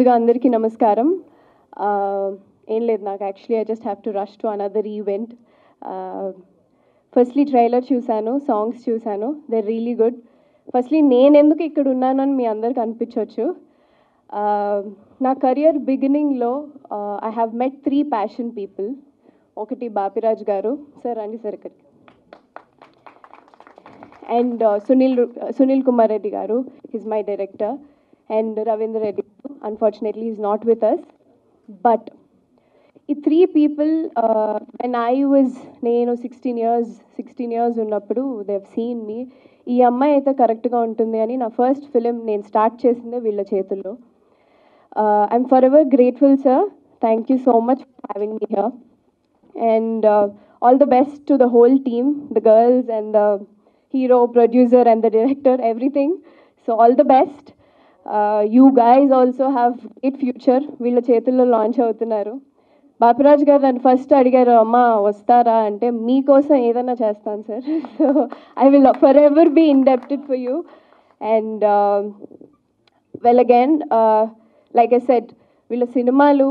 ముందుగా అందరికీ నమస్కారం. ఏం లేదు నాకు actually I just have to rush to another event. Firstly trailer చూశాను, సాంగ్స్ చూశాను, దే రియలీ గుడ్. ఫస్ట్లీ నేను ఎందుకు ఇక్కడ ఉన్నానని మీ అందరికి అనిపించవచ్చు. నా కెరియర్ బిగినింగ్లో I have met 3 passion people. ఒకటి బాపిరాజ్ గారు, సార్ రండి సార్ ఇక్కడికి, అండ్ సునీల్ కుమార్ రెడ్డి గారు, his my director, and Ravindra Reddy. Unfortunately, he's not with us. But ఈ 3 people, when I was 16 years ఉన్నప్పుడు they have seen me. ఈ అమ్మాయి అయితే కరెక్ట్గా ఉంటుంది అని నా ఫస్ట్ ఫిలిం నేను స్టార్ట్ చేసిందే వీళ్ళ చేతుల్లో. I'm for ever grateful sir. Thank you so much for having me here. And all the best to the whole team, the girls and the hero, producer and the director, everything. So all the best. You guys also have great future. వీళ్ళ చేతుల్లో launch అవుతున్నారు. బాపిరాజ్ గారు నన్ను first అడిగారు, అమ్మ వస్తారా అంటే, మీకోసం ఏదైనా చేస్తాను sir. So I will forever be indebted for you. And well again, like I said, వీళ్ళ సినిమాలు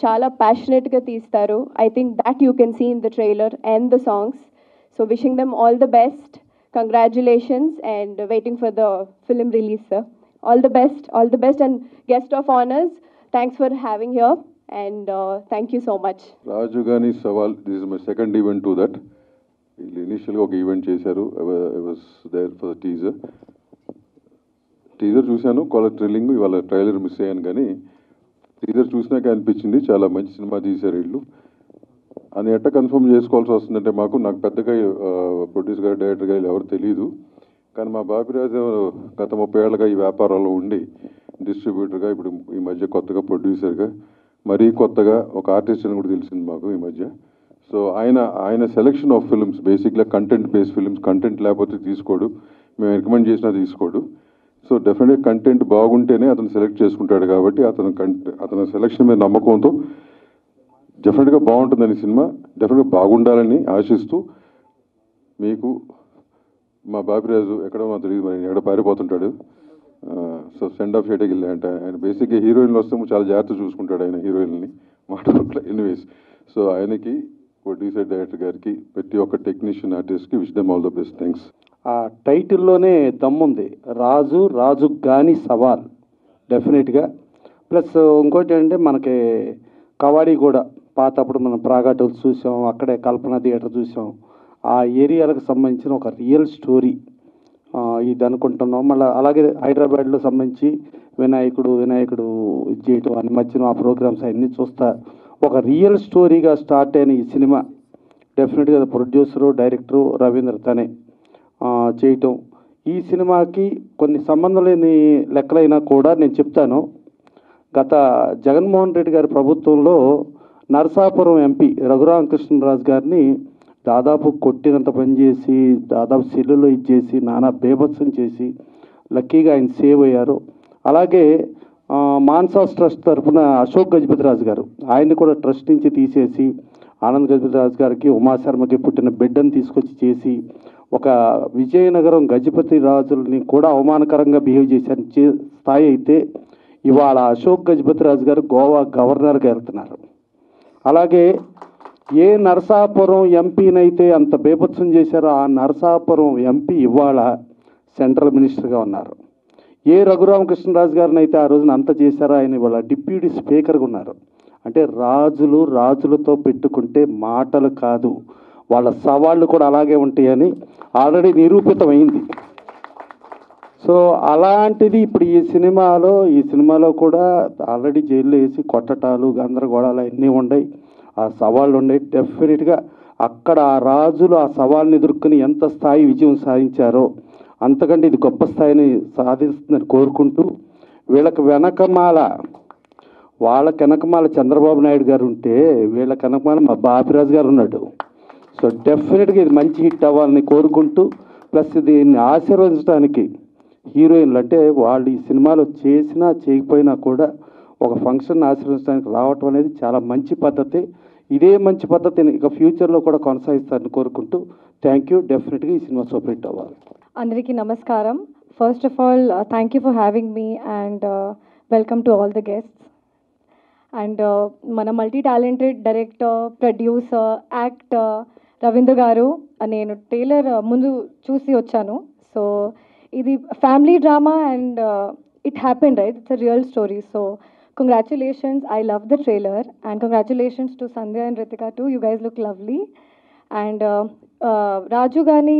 చాలా ప్యాషనెట్గా తీస్తారు. I think that you can see in the trailer and the songs. So wishing them all the best. Congratulations and waiting for the film release, sir. All the best and guest of honors, thanks for having here and thank you so much. Raju Gani Sawal, this is my second event to that. Initially oka event chesaru, I was there for the teaser చూసాను, call thrilling. ఇవాళ trailer miss అయ్యాను, కానీ teaser చూసినాక అనిపించింది చాలా మంచి cinema తీశారు వీళ్ళు అని. ఎట్ట కన్ఫర్మ్ చేసుకోవాల్సి వస్తుందంటే, నాకు పెద్దగా ప్రొడ్యూసర్ గారు, డైరెక్టర్ గారు ఎవరు తెలియదు. కానీ మా బాపిరాజు గత 30 ఏళ్ళుగా ఈ వ్యాపారంలో ఉండి డిస్ట్రిబ్యూటర్గా, ఇప్పుడు ఈ మధ్య కొత్తగా ప్రొడ్యూసర్గా, మరీ కొత్తగా ఒక ఆర్టిస్ట్ అని కూడా తెలిసింది మాకు ఈ మధ్య. సో ఆయన సెలెక్షన్ ఆఫ్ ఫిల్మ్స్ బేసిక్గా కంటెంట్ బేస్డ్ ఫిల్మ్స్. కంటెంట్ లేకపోతే తీసుకోడు, మేము రికమెండ్ చేసినా తీసుకోడు. సో డెఫినెట్గా కంటెంట్ బాగుంటేనే అతను సెలెక్ట్ చేసుకుంటాడు. కాబట్టి అతని సెలెక్షన్ మీద నమ్మకంతో డెఫినెట్గా బాగుంటుందని సినిమా, డెఫినెట్గా బాగుండాలని ఆశిస్తూ, మీకు మా బాపిరాజు ఎక్కడో మాకు తెలియదు, మరి ఎక్కడ పారిపోతుంటాడు. సో సెండ్ ఆఫ్ చేయడానికి వెళ్ళా అంటే, ఆయన బేసిక్గా హీరోయిన్లు వస్తే చాలా జాగ్రత్త చూసుకుంటాడు ఆయన హీరోయిన్ని మాట్లాడట్లే. ఎనీవేస్, సో ఆయనకి, ప్రొడ్యూసర్, డైరెక్టర్ గారికి, ప్రతి ఒక్క టెక్నీషియన్, ఆర్టిస్ట్కి wish them all the best. Thanks. ఆ టైటిల్లోనే దమ్ముంది, రాజు గాని సవాల్, డెఫినెట్గా. ప్లస్ ఇంకోటి ఏంటంటే, మనకి కవాడి కూడా పాతప్పుడు మనం ప్రాగాటోలు చూసాం, అక్కడే కల్పన థియేటర్ చూసాం. ఆ ఏరియాలకు సంబంధించిన ఒక రియల్ స్టోరీ ఇది అనుకుంటున్నాం. మళ్ళీ అలాగే హైదరాబాద్లో సంబంధించి వినాయకుడు ఇది చేయటం అని మధ్యన ఆ ప్రోగ్రామ్స్ అన్నీ చూస్తా ఒక రియల్ స్టోరీగా స్టార్ట్ అయిన ఈ సినిమా డెఫినెట్గా ప్రొడ్యూసరు, డైరెక్టరు రవీంద్ర తనే చేయటం. ఈ సినిమాకి కొన్ని సంబంధం లేని లెక్కలైనా కూడా నేను చెప్తాను. గత జగన్మోహన్ రెడ్డి గారి ప్రభుత్వంలో నరసాపురం ఎంపీ రఘురామకృష్ణరాజు గారిని దాదాపు కొట్టినంత పనిచేసి, దాదాపు సెల్లులో ఇచ్చేసి, నానా బేభత్సం చేసి, లక్కీగా ఆయన సేవ్ అయ్యారు. అలాగే మాన్సాస్ ట్రస్ట్ తరఫున అశోక్ గజపతిరాజు గారు, ఆయన్ని కూడా ట్రస్ట్ నుంచి తీసేసి, ఆనంద్ గజపతిరాజు గారికి, ఉమాశర్మకి పుట్టిన బిడ్డను తీసుకొచ్చి చేసి, ఒక విజయనగరం గజపతి రాజుల్ని కూడా అవమానకరంగా బిహేవ్ చేశారు స్థాయి అయితే, ఇవాళ అశోక్ గజపతిరాజు గారు గోవా గవర్నర్గా వెళ్తున్నారు. అలాగే ఏ నరసాపురం ఎంపీనైతే అంత బేభత్సం చేశారో ఆ నరసాపురం ఎంపీ ఇవాళ సెంట్రల్ మినిస్టర్గా ఉన్నారు. ఏ రఘురామకృష్ణరాజు గారిని అయితే ఆ రోజున అంత చేశారో ఆయన ఇవాళ డిప్యూటీ స్పీకర్గా ఉన్నారు. అంటే రాజులతో పెట్టుకుంటే మాటలు కాదు, వాళ్ళ సవాళ్ళు కూడా అలాగే ఉంటాయని ఆల్రెడీ నిరూపితమైంది. సో అలాంటిది ఇప్పుడు ఈ సినిమాలో కూడా ఆల్రెడీ జైల్లో వేసి కొట్టటాలు, గందరగోళాలు అన్నీ ఉన్నాయి, ఆ సవాళ్ళు ఉన్నాయి. డెఫినెట్గా అక్కడ ఆ రాజులు ఆ సవాళ్ళని ఎదుర్కొని ఎంత స్థాయి విజయం సాధించారో అంతకంటే ఇది గొప్ప స్థాయిని సాధిస్తుందని కోరుకుంటూ, వాళ్ళకి వెనకమాల చంద్రబాబు నాయుడు గారు ఉంటే, వీళ్ళకి వెనకమాల మా బాపిరాజు గారు ఉన్నాడు. సో డెఫినెట్గా ఇది మంచి హిట్ అవ్వాలని కోరుకుంటూ, ప్లస్ దీన్ని ఆశీర్వదించడానికి హీరోయిన్లు, అంటే వాళ్ళు ఈ సినిమాలో చేసినా చేయకపోయినా కూడా ఒక ఫంక్షన్ ఆశీర్వదించడానికి రావటం అనేది చాలా మంచి పద్ధతి. ఇదే మంచి పద్ధతిని ఇక ఫ్యూచర్లో కూడా కొనసాగిస్తారని కోరుకుంటూ థ్యాంక్ యూ. డెఫినెట్గా ఈ సినిమా సూపర్ హిట్ అవ్వాలి. అందరికీ నమస్కారం. First of all thank you for having me and Welcome to all the guests. And మన multi talented director, producer, actor Ravindra గారు, నేను ట్రైలర్ ముందు చూసి వచ్చాను. సో ఇది family drama and it happened, right? It's a real story. So congratulations, I love the trailer and congratulations to Sandhya and Ritika to, you guys look lovely. And Raju Gaani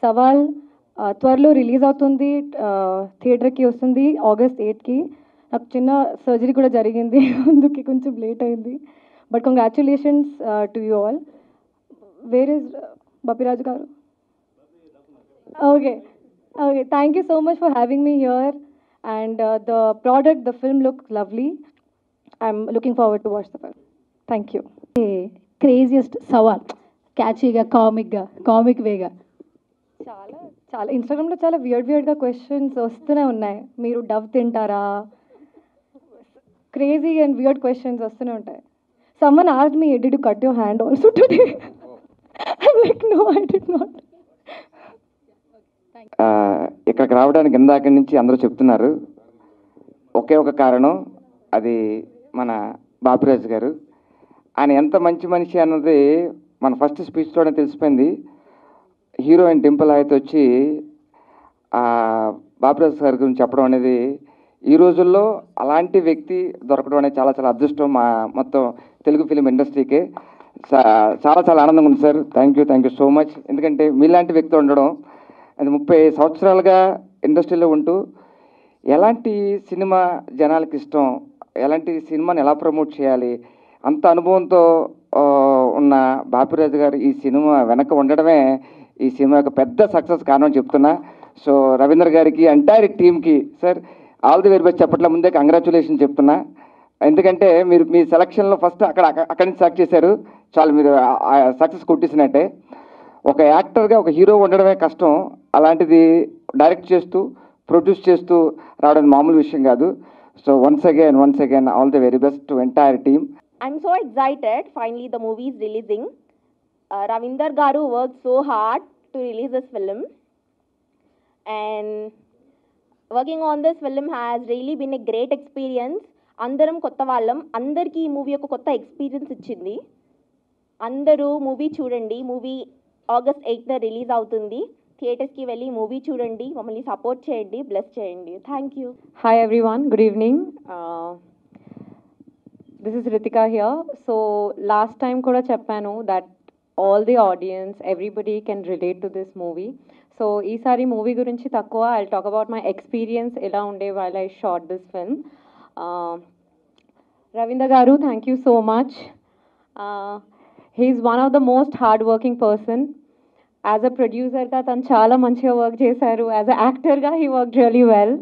Savaal త్వరలో release అవుతుంది, థియేటర్కి వస్తుంది August 8కి. నాకు చిన్న సర్జరీ కూడా జరిగింది, అందుకే కొంచెం లేట్ అయింది. But congratulations to you all. Where is Bapiraju గారు? Okay, okay, thank you so much for having me here. And the product, the film look lovely. I'm looking forward to watch the film. Thank you. Craziest సవాల్, క్యాచీగా, comic వేగా. చాలా చాలా ఇన్స్టాగ్రామ్లో చాలా వియర్డ్గా questions వస్తూనే ఉన్నాయి. మీరు డవ్ తింటారా? క్రేజీ అండ్ వియర్డ్ క్వశ్చన్స్ వస్తూనే ఉంటాయి. Someone asked me, did you cut your hand also today? I'm like, no, I did not. ఇక్కడికి రావడానికి ఇందాక నుంచి అందరూ చెప్తున్నారు, ఒకే ఒక కారణం, అది మన బాపిరాజు గారు. ఆయన ఎంత మంచి మనిషి అన్నది మన ఫస్ట్ స్పీచ్లోనే తెలిసిపోయింది. హీరోయిన్ డింపుల్ అయితే వచ్చి బాపిరాజు గారి గురించి చెప్పడం అనేది, ఈ రోజుల్లో అలాంటి వ్యక్తి దొరకడం అనేది చాలా చాలా అదృష్టం మా మొత్తం తెలుగు ఫిలిం ఇండస్ట్రీకి. చాలా చాలా ఆనందంగా ఉంది sir. Thank you so much. ఎందుకంటే మీలాంటి వ్యక్తి ఉండడం, అది 30 సంవత్సరాలుగా ఇండస్ట్రీలో ఉంటూ ఎలాంటి సినిమా జనాలకి ఇష్టం, ఎలాంటి సినిమాని ఎలా ప్రమోట్ చేయాలి, అంత అనుభవంతో ఉన్న బాపిరాజు గారు ఈ సినిమా వెనక ఉండడమే ఈ సినిమా యొక్క పెద్ద సక్సెస్ కారణం చెప్తున్నా. సో రవీంద్ర గారికి, ఎంటైర్ టీమ్కి sir all the very best చెప్పట్ల ముందే కంగ్రాచులేషన్ చెప్తున్నా. ఎందుకంటే మీరు మీ సెలక్షన్లో ఫస్ట్ అక్కడి నుంచి సెలెక్ట్ చేశారు, చాలు మీరు సక్సెస్ కొట్టేసినట్టే. ఒక యాక్టర్గా ఒక హీరో ఉండడమే కష్టం, అలాంటిది డైరెక్ట్ చేస్తూ ప్రొడ్యూస్ చేస్తూ రావడం మామూలు విషయం కాదు. So once again all the very best to entire team. I'm so excited. Finally, the movie is releasing. Ravinder Garu worked so hard to release this film, and working on this film has really been a great experience. Andaram kotta vallam, andarki ee movie oka kotta experience ichindi. Andaru movie chudandi. Movie August 8th na release avutundi. Theaters ki velli movie chudandi, mammalni support cheyandi, bless cheyandi. Thank you. Hi everyone, good evening. This is Ritika here. So last time kuda cheppanu that all the audience, everybody can relate to this movie. So ఈసారి movie గురించి తక్కువ, I'll talk about my experience ఎలా ఉండే while I shot this film. Ravinder garu, thank you so much. He is one of the most hard working person. As a producer ga tanu చాలా మంచిగా work చేశారు. As a actor ga he worked really well,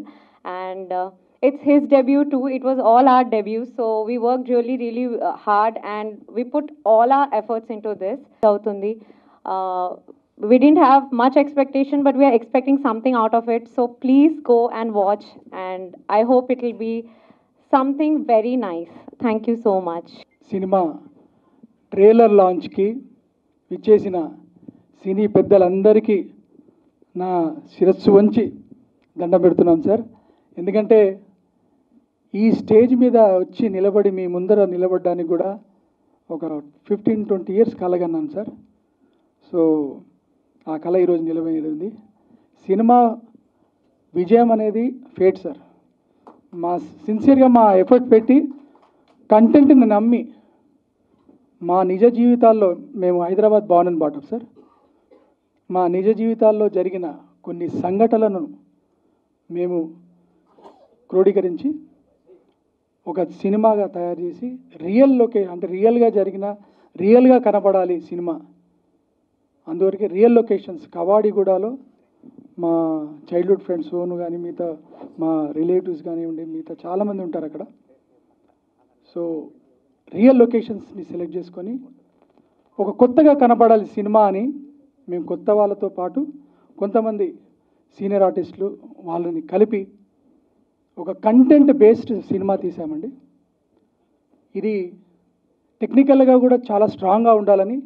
and it's his debut too. It was all our debut, so we worked really hard and we put all our efforts into this. We didn't have much expectation, but we are expecting something out of it. So please go and watch, and I hope it will be something very nice. Thank you so much. సినిమా trailer లాంచ్కి విచ్చేసిన సినీ పెద్దలందరికీ నా శిరస్సు వంచి దండం పెడుతున్నాం సార్. ఎందుకంటే ఈ స్టేజ్ మీద వచ్చి నిలబడి మీ ముందర నిలబడడానికి కూడా ఒక 15-20 ఇయర్స్ కలగన్నాను సార్. సో ఆ కళ ఈరోజు నిలబడింది. సినిమా విజయం అనేది ఫేట్ సార్. సిన్సియర్గా మా ఎఫర్ట్ పెట్టి కంటెంట్ని నమ్మి మా నిజ జీవితాల్లో, మేము Hyderabad born and bottom sir, మా నిజ జీవితాల్లో జరిగిన కొన్ని సంఘటనలను మేము క్రోడీకరించి ఒక సినిమాగా తయారు చేసి రియల్గా జరిగిన, రియల్గా కనపడాలి సినిమా. అందువరకు రియల్ లొకేషన్స్ కవాడిగూడలో మా చైల్డ్హుడ్ ఫ్రెండ్స్ సోను కానీ మిగతా మా రిలేటివ్స్ కానివ్వండి, మిగతా చాలామంది ఉంటారు అక్కడ. సో రియల్ లొకేషన్స్ని సెలెక్ట్ చేసుకొని ఒక కొత్తగా కనపడాలి సినిమా అని మేము కొత్త వాళ్ళతో పాటు కొంతమంది సీనియర్ ఆర్టిస్టులు వాళ్ళని కలిపి ఒక కంటెంట్ బేస్డ్ సినిమా తీసామండి. ఇది టెక్నికల్గా కూడా చాలా స్ట్రాంగ్గా ఉండాలని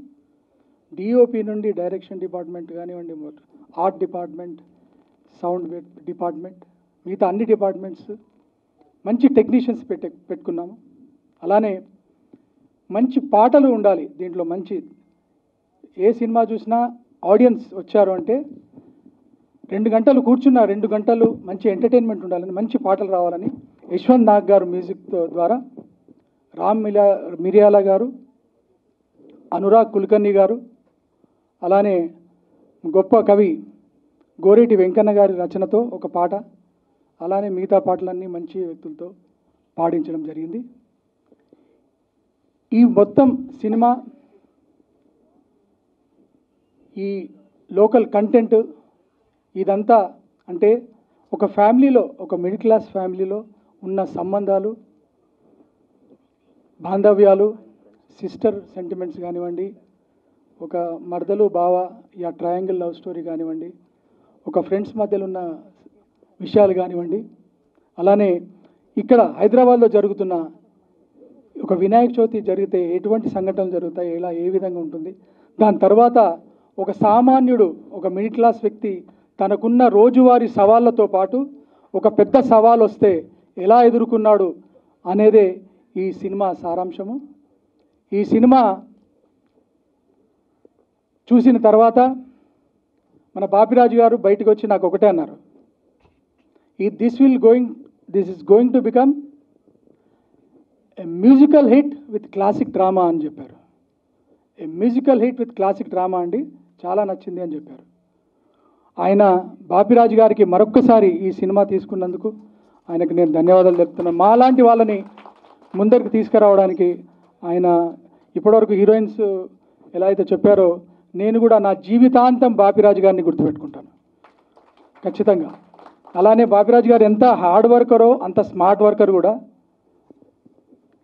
డిఓపి నుండి డైరెక్షన్ డిపార్ట్మెంట్ కానివ్వండి, ఆర్ట్ డిపార్ట్మెంట్, సౌండ్ డిపార్ట్మెంట్, మిగతా అన్ని డిపార్ట్మెంట్స్ మంచి టెక్నీషియన్స్ పెట్టుకున్నాము. అలానే మంచి పాటలు ఉండాలి దీంట్లో. మంచి ఏ సినిమా చూసినా ఆడియన్స్ వచ్చారు అంటే 2 గంటలు కూర్చున్న 2 గంటలు మంచి ఎంటర్టైన్మెంట్ ఉండాలని, మంచి పాటలు రావాలని యశ్వంత్ నాగ్ గారు మ్యూజిక్ ద్వారా, రామ్ మిరియాల గారు, అనురాగ్ కుల్కర్ణి గారు, అలానే గొప్ప కవి గోరేటి వెంకన్న గారి రచనతో ఒక పాట, అలానే మిగతా పాటలన్నీ మంచి వ్యక్తులతో పాడించడం జరిగింది. ఈ మొత్తం సినిమా, ఈ లోకల్ కంటెంట్ ఇదంతా అంటే ఒక ఫ్యామిలీలో, ఒక మిడిల్ క్లాస్ ఫ్యామిలీలో ఉన్న సంబంధాలు, బాంధవ్యాలు, సిస్టర్ సెంటిమెంట్స్ కానివ్వండి, ఒక మరదలు బావ యా ట్రయాంగిల్ లవ్ స్టోరీ కానివ్వండి, ఒక ఫ్రెండ్స్ మధ్యలో ఉన్న విషయాలు కానివ్వండి, అలానే ఇక్కడ హైదరాబాద్లో జరుగుతున్న ఒక వినాయక చవితి జరిగితే ఎటువంటి సంఘటనలు జరుగుతాయి, ఎలా ఏ విధంగా ఉంటుంది, దాని తర్వాత ఒక సామాన్యుడు, ఒక మిడిల్ క్లాస్ వ్యక్తి తనకున్న రోజువారీ సవాళ్ళతో పాటు ఒక పెద్ద సవాల్ వస్తే ఎలా ఎదుర్కొన్నాడు అనేదే ఈ సినిమా సారాంశము. ఈ సినిమా చూసిన తర్వాత మన బాపిరాజు గారు బయటకు వచ్చి నాకు ఒకటే అన్నారు, this is going to become a musical hit with classic drama అని చెప్పారు. ఏ musical hit with classic drama అండి, చాలా నచ్చింది అని చెప్పారు. ఆయన బాపిరాజు గారికి మరొక్కసారి ఈ సినిమా తీసుకున్నందుకు ఆయనకు నేను ధన్యవాదాలు చెప్తున్నాను. మాలాంటి వాళ్ళని ముందరికి తీసుకురావడానికి ఆయన ఇప్పటివరకు హీరోయిన్స్ ఎలా అయితే చెప్పారో, నేను కూడా నా జీవితాంతం బాపిరాజు గారిని గుర్తుపెట్టుకుంటాను ఖచ్చితంగా. అలానే బాపిరాజు గారు ఎంత హార్డ్ వర్కరో అంత స్మార్ట్ వర్కర్ కూడా.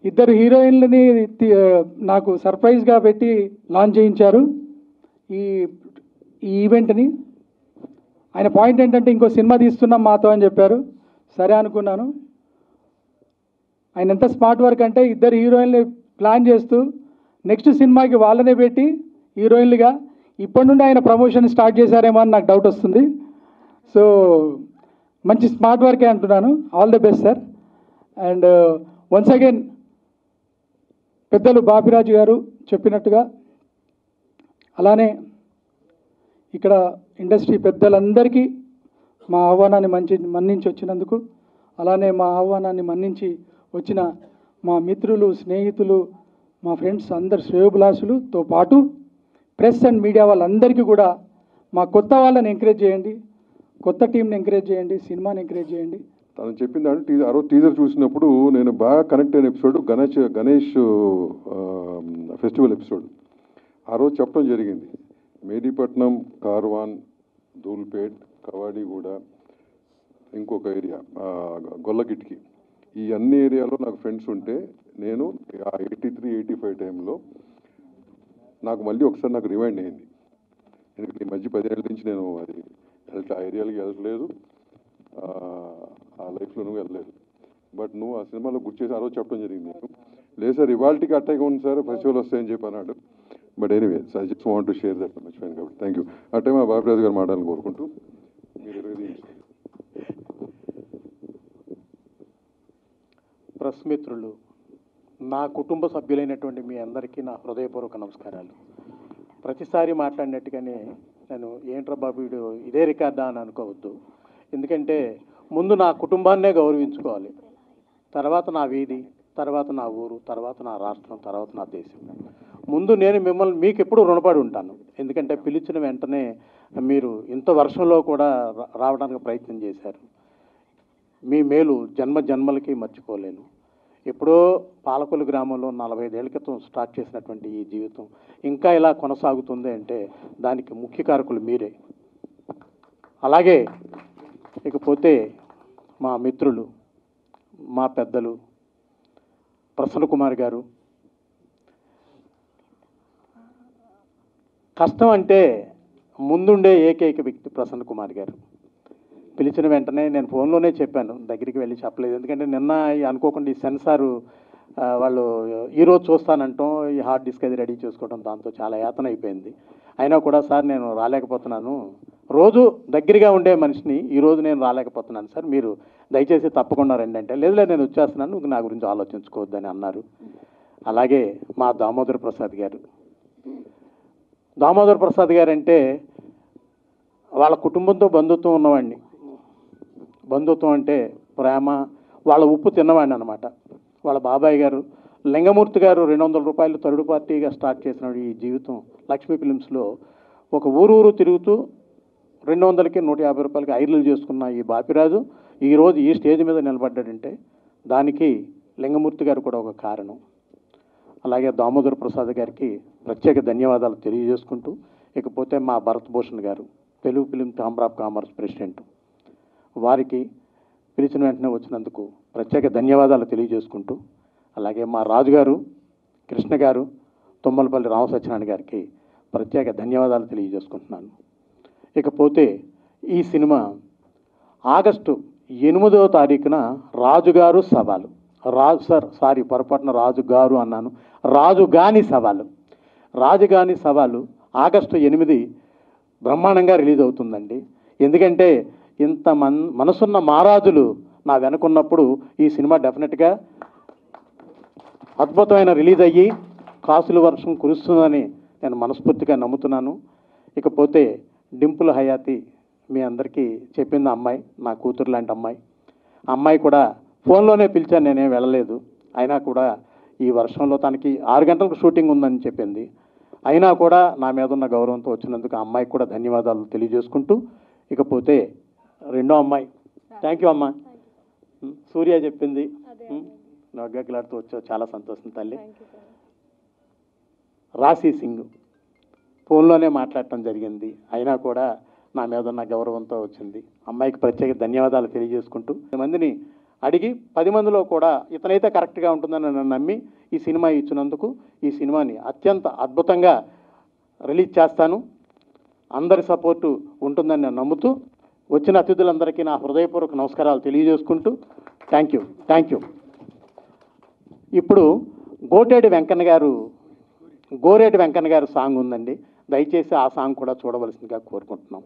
2 హీరోయిన్లని నాకు సర్ప్రైజ్గా పెట్టి లాంచ్ చేయించారు ఈ ఈవెంట్ని. ఆయన పాయింట్ ఏంటంటే ఇంకో సినిమా తీస్తున్నాం మాతో అని చెప్పారు. సరే అనుకున్నాను. ఆయన ఎంత స్మార్ట్ వర్క్ అంటే 2 హీరోయిన్లు ప్లాన్ చేస్తూ నెక్స్ట్ సినిమాకి వాళ్ళనే పెట్టి హీరోయిన్లుగా ఇప్పటి నుండి ఆయన ప్రమోషన్ స్టార్ట్ చేశారేమో అని నాకు డౌట్ వస్తుంది. సో మంచి స్మార్ట్ వర్కే అంటున్నాను. All the best sir. And once again పెద్దలు బాపిరాజు గారు చెప్పినట్టుగా, అలానే ఇక్కడ ఇండస్ట్రీ పెద్దలందరికీ మా ఆహ్వానాన్ని మన్నించి వచ్చినందుకు, అలానే మా ఆహ్వానాన్ని మన్నించి వచ్చిన మా మిత్రులు, స్నేహితులు, మా ఫ్రెండ్స్ అందరు శ్రేయోభిలాషులతో పాటు ప్రెస్ అండ్ మీడియా వాళ్ళందరికీ కూడా మా కొత్త వాళ్ళని ఎంకరేజ్ చేయండి, కొత్త టీంని ఎంకరేజ్ చేయండి, సినిమాని ఎంకరేజ్ చేయండి. తను చెప్పింది అంటే ఆ రోజు టీజర్ చూసినప్పుడు నేను బాగా కనెక్ట్ అయిన ఎపిసోడ్ గణేష్ ఫెస్టివల్ ఎపిసోడ్. ఆ రోజు చెప్పడం జరిగింది, మేదీపట్నం, కార్వాన్, ధూల్పేట్, కవాడిగూడ, ఇంకొక ఏరియా గొల్లగిట్కి, ఈ అన్ని ఏరియాలో నాకు ఫ్రెండ్స్ ఉంటే నేను ఆ 83-85 టైంలో నాకు మళ్ళీ ఒకసారి నాకు రిమైండ్ అయింది. ఎందుకంటే ఈ మధ్య 10 ఏళ్ళ నుంచి నేను అది ఆ ఏరియాలకి వెళ్ళలేదు, ఆ లైఫ్లో నువ్వు వెళ్ళలేదు. బట్ నువ్వు ఆ సినిమాలో గుర్తు చేసి ఆ రోజు చెప్పడం జరిగింది. నేను లేదు సార్ ఇవాళకి అట్టాగే ఉంది సార్, ఫెస్టివల్ వస్తాయని చెప్పి అన్నాడు. But anyway I just want to share that మర్చిపోయాను కాబట్టి థ్యాంక్ యూ. ఆ టైం ఆ బాపిరాజు గారు మాట్లాడాలని కోరుకుంటూ మీరు ప్రెస్ మిత్రులు, నా కుటుంబ సభ్యులైనటువంటి మీ అందరికీ నా హృదయపూర్వక నమస్కారాలు. ప్రతిసారి మాట్లాడినట్టుగానే నేను ఏంట్రా బాబు వీడు ఇదే రికార్డా అని అనుకోవద్దు. ఎందుకంటే ముందు నా కుటుంబాన్నే గౌరవించుకోవాలి, తర్వాత నా వీధి, తర్వాత నా ఊరు, తర్వాత నా రాష్ట్రం, తర్వాత నా దేశం. ముందు నేను మిమ్మల్ని మీకు ఎప్పుడు రుణపడి ఉంటాను. ఎందుకంటే పిలిచిన వెంటనే మీరు ఇంత వర్షంలో కూడా రావడానికి ప్రయత్నం చేశారు. మీ మేలు జన్మ జన్మలకి మర్చిపోలేను. ఎప్పుడో పాలకొల్లు గ్రామంలో 45 ఏళ్ల క్రితం స్టార్ట్ చేసినటువంటి ఈ జీవితం ఇంకా ఇలా కొనసాగుతుంది అంటే దానికి ముఖ్య కారకులు మీరే. అలాగే ఇకపోతే మా మిత్రులు, మా పెద్దలు ప్రసన్న కుమార్ గారు. కష్టం అంటే ముందుండే ఏకైక వ్యక్తి ప్రసన్న కుమార్ గారు. పిలిచిన వెంటనే నేను ఫోన్లోనే చెప్పాను, దగ్గరికి వెళ్ళి చెప్పలేదు. ఎందుకంటే నిన్న అనుకోకుండా ఈ సెన్సారు వాళ్ళు ఈరోజు చూస్తానంటాం, ఈ హార్డ్ డిస్క్ అది రెడీ చేసుకోవడం, దాంతో చాలా యాతన అయిపోయింది. అయినా కూడా సార్ నేను రాలేకపోతున్నాను, రోజు దగ్గరగా ఉండే మనిషిని ఈరోజు నేను రాలేకపోతున్నాను సార్, మీరు దయచేసి తప్పకుండా రండి అంటే, లేదు నేను వచ్చేస్తున్నాను, నువ్వు నా గురించి ఆలోచించుకోవద్దని అన్నారు. అలాగే మా దామోదర్ ప్రసాద్ గారు, దామోదర్ ప్రసాద్ గారు అంటే వాళ్ళ కుటుంబంతో బంధుత్వం ఉన్నవాడిని. బంధుత్వం అంటే ప్రేమ, వాళ్ళ ఉప్పు తిన్నవాడిని అనమాట. వాళ్ళ బాబాయ్ గారు లింగమూర్తి గారు 200 రూపాయలు థర్డ్ పార్టీగా స్టార్ట్ చేసిన ఈ జీవితం లక్ష్మీ ఫిలిమ్స్లో ఒక ఊరు తిరుగుతూ 200కి 150 రూపాయలకి ఐర్లు చేసుకున్న ఈ బాపిరాజు ఈరోజు ఈ స్టేజ్ మీద నిలబడ్డాడంటే దానికి లింగమూర్తి గారు కూడా ఒక కారణం. అలాగే దామోదర్ ప్రసాద్ గారికి ప్రత్యేక ధన్యవాదాలు తెలియజేసుకుంటూ, ఇకపోతే మా భరత్ భూషణ్ గారు Telugu film chamber of commerce president, వారికి పిలిచిన వెంటనే వచ్చినందుకు ప్రత్యేక ధన్యవాదాలు తెలియజేసుకుంటూ, అలాగే మా రాజుగారు కృష్ణ గారు తుమ్మలపల్లి రామసత్యనారాయణ గారికి ప్రత్యేక ధన్యవాదాలు తెలియజేసుకుంటున్నాను. ఇకపోతే ఈ సినిమా ఆగస్టు 8వ తారీఖున రాజుగారు సవాలు, పొరపాటున రాజుగారు అన్నాను, రాజుగాని సవాలు, రాజుగాని సవాలు ఆగస్టు 8 బ్రహ్మాండంగా రిలీజ్ అవుతుందండి. ఎందుకంటే ఇంత మనసున్న మహారాజులు నా వెనుకున్నప్పుడు ఈ సినిమా డెఫినెట్గా అద్భుతమైన రిలీజ్ అయ్యి కాసుల వర్షం కురుస్తుందని నేను మనస్ఫూర్తిగా నమ్ముతున్నాను. ఇకపోతే డింపుల్ హయాతి మీ అందరికీ చెప్పింది అమ్మాయి, నా కూతురు లాంటి అమ్మాయి. అమ్మాయి కూడా ఫోన్లోనే పిలిచాను, నేనేం వెళ్ళలేదు. అయినా కూడా ఈ వర్షంలో తనకి 6 గంటలకు షూటింగ్ ఉందని చెప్పింది. అయినా కూడా నా మీద ఉన్న గౌరవంతో వచ్చినందుకు ఆ అమ్మాయికి కూడా ధన్యవాదాలు తెలియజేసుకుంటూ, ఇకపోతే రెండో అమ్మాయి, థ్యాంక్ యూ అమ్మా, సూర్య చెప్పింది, నగ్గలాడుతూ వచ్చావు, చాలా సంతోషం తల్లి. రాశి సింగ్ ఫోన్లోనే మాట్లాడటం జరిగింది, అయినా కూడా నా మీద ఉన్న గౌరవంతో వచ్చింది. అమ్మాయికి ప్రత్యేక ధన్యవాదాలు తెలియజేసుకుంటూ, 10 మందిని అడిగి 10 మందిలో కూడా ఇతనైతే కరెక్ట్గా ఉంటుందని నన్ను నమ్మి ఈ సినిమా ఇచ్చినందుకు ఈ సినిమాని అత్యంత అద్భుతంగా రిలీజ్ చేస్తాను. అందరి సపోర్టు ఉంటుందని నేను నమ్ముతూ వచ్చిన అతిథులందరికీ నా హృదయపూర్వక నమస్కారాలు తెలియజేసుకుంటూ థ్యాంక్ యూ. ఇప్పుడు గోరేటి వెంకన్న గారు సాంగ్ ఉందండి, దయచేసి ఆ సాంగ్ కూడా చూడవలసిందిగా కోరుకుంటున్నాం.